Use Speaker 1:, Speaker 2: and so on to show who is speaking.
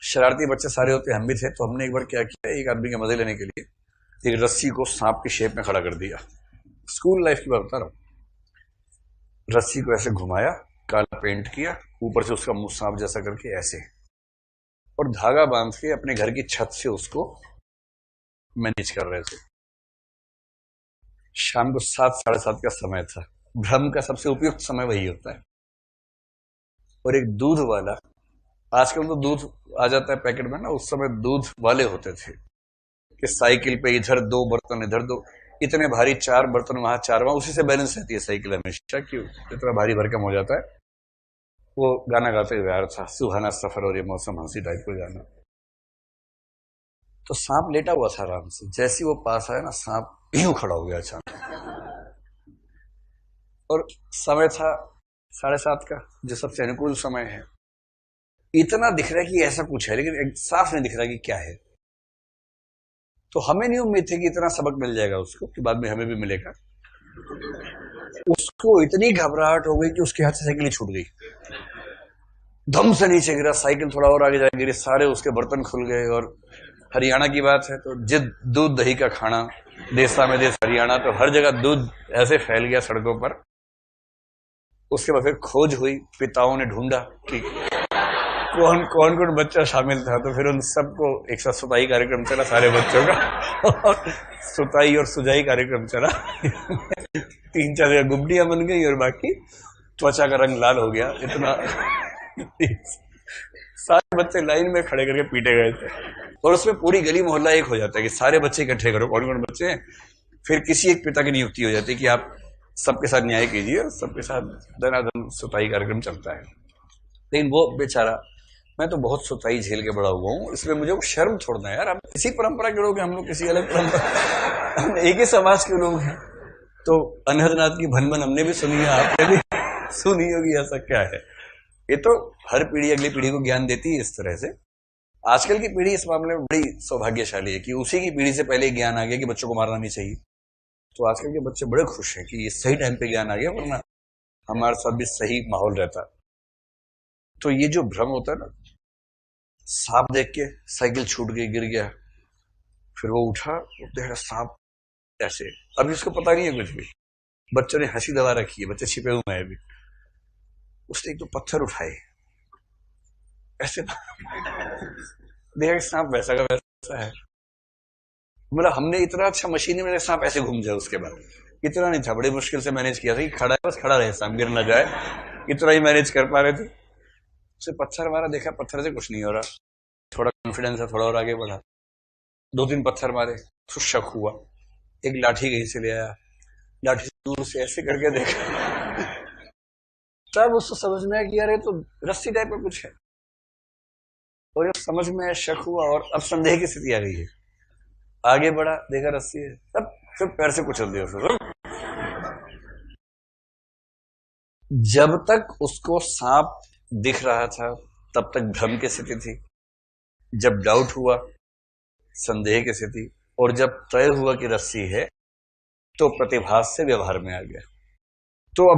Speaker 1: शरारती बच्चे सारे होते, हम भी थे। तो हमने एक बार क्या किया, एक आदमी के मजे लेने के लिए एक रस्सी को सांप की शेप में खड़ा कर दिया। स्कूल लाइफ की बात बता रहा हूं। रस्सी को ऐसे घुमाया, काला पेंट किया, ऊपर से उसका मुंह सांप जैसा करके ऐसे, और धागा बांध के अपने घर की छत से उसको मैनेज कर रहे थे। शाम को 7, 7:30 का समय था। भ्रम का सबसे उपयुक्त समय वही होता है। और एक दूध वाला, आजकल तो दूध आ जाता है पैकेट में ना, उस समय दूध वाले होते थे कि साइकिल पे इधर 2 बर्तन, इधर 2, इतने भारी 4 बर्तन वहां 4 वहां, उसी से बैलेंस रहती है साइकिल हमेशा, क्यों इतना भारी भरकम हो जाता है। वो गाना गाते हुए आ रहा था, सुहाना सफर और ये मौसम हंसी टाइप को गाना। तो सांप लेटा हुआ था आराम से, जैसे वो पास आया ना, सांप यूं खड़ा हो गया अचानक। और समय था 7:30 का, जो सबसे अनुकूल समय है। इतना दिख रहा है कि ऐसा कुछ है, लेकिन साफ नहीं दिख रहा कि क्या है। तो हमें नहीं उम्मीद थी कि इतना सबक मिल जाएगा उसको, कि बाद में हमें भी मिलेगा। उसको इतनी घबराहट हो गई कि उसके हाथ से साइकिल छूट गई, धम से नीचे गिरा। साइकिल थोड़ा और आगे जाके गिरी, सारे उसके बर्तन खुल गए। और हरियाणा की बात है, तो जिद दूध दही का खाना, देसा में देश हरियाणा, तो हर जगह दूध ऐसे फैल गया सड़कों पर। उसके बाद फिर खोज हुई, पिताओं ने ढूंढा कि कौन कौन कौन बच्चा शामिल था। तो फिर उन सबको एक साथ सुताई कार्यक्रम चला सारे बच्चों का, और सुताई और सुजाई कार्यक्रम चला। 3-4 जगह गुमटियां बन गई और बाकी त्वचा का रंग लाल हो गया। इतना सारे बच्चे लाइन में खड़े करके पीटे गए थे। और उसमें पूरी गली मोहल्ला एक हो जाता है कि सारे बच्चे इकट्ठे करो, कौन कौन बच्चे हैं। फिर किसी एक पिता की नियुक्ति हो जाती है कि आप सबके साथ न्याय कीजिए, और सबके साथ धनाधन सुताई कार्यक्रम चलता है। लेकिन वो बेचारा, मैं तो बहुत सुताई झेल के बड़ा हुआ हूँ, इसमें मुझे शर्म छोड़ना है यार। हम किसी परंपरा के लोग हैं, हम लोग किसी अलग परंपरा, हम एक ही समाज के लोग हैं। तो अनहदनाथ की भनभन हमने भी सुनी है, आपने भी सुनी होगी। ऐसा क्या है, ये तो हर पीढ़ी अगली पीढ़ी को ज्ञान देती है इस तरह से। आजकल की पीढ़ी इस मामले में बड़ी सौभाग्यशाली है कि उसी की पीढ़ी से पहले ज्ञान आ गया कि बच्चों को मारना नहीं चाहिए। तो आजकल के बच्चे बड़े खुश हैं कि ये सही टाइम पे ज्ञान आ गया, वरना हमारे साथ भी सही माहौल रहता। तो ये जो भ्रम होता है ना, सांप देख के साइकिल छूट गई, गिर गया, फिर वो उठा, वो देख रहा सांप ऐसे, अभी उसको पता नहीं है कुछ भी। बच्चों ने हंसी दबा रखी है, बच्चे छिपे हुए हैं अभी। उसने एक तो पत्थर उठाए ऐसे, देखा सांप वैसा का वैसा है। मतलब हमने इतना अच्छा मशीन में सांप ऐसे घूम जाए, उसके बाद इतना नहीं था, बड़ी मुश्किल से मैनेज किया था कि खड़ा है, बस खड़ा रहे, सांप गिर ना जाए, इतना ही मैनेज कर पा रहे थे। उसे पत्थर मारा, देखा पत्थर से कुछ नहीं हो रहा, थोड़ा कॉन्फिडेंस है, थोड़ा और आगे बढ़ा, 2-3 पत्थर मारे तो शक हुआ। एक लाठी कहीं से ले आया, लाठी दूर से ऐसे करके देखा, तब उसको समझ में आया कि यार ये तो रस्सी टाइप का कुछ है। और जब समझ में शक हुआ, और अब संदेह की स्थिति आ गई है, आगे बढ़ा, देखा रस्सी है, तब फिर पैर से कुचल दिया उसको। जब तक उसको सांप दिख रहा था तब तक भ्रम की स्थिति थी, जब डाउट हुआ संदेह की स्थिति, और जब तय हुआ कि रस्सी है तो प्रतिभास से व्यवहार में आ गया।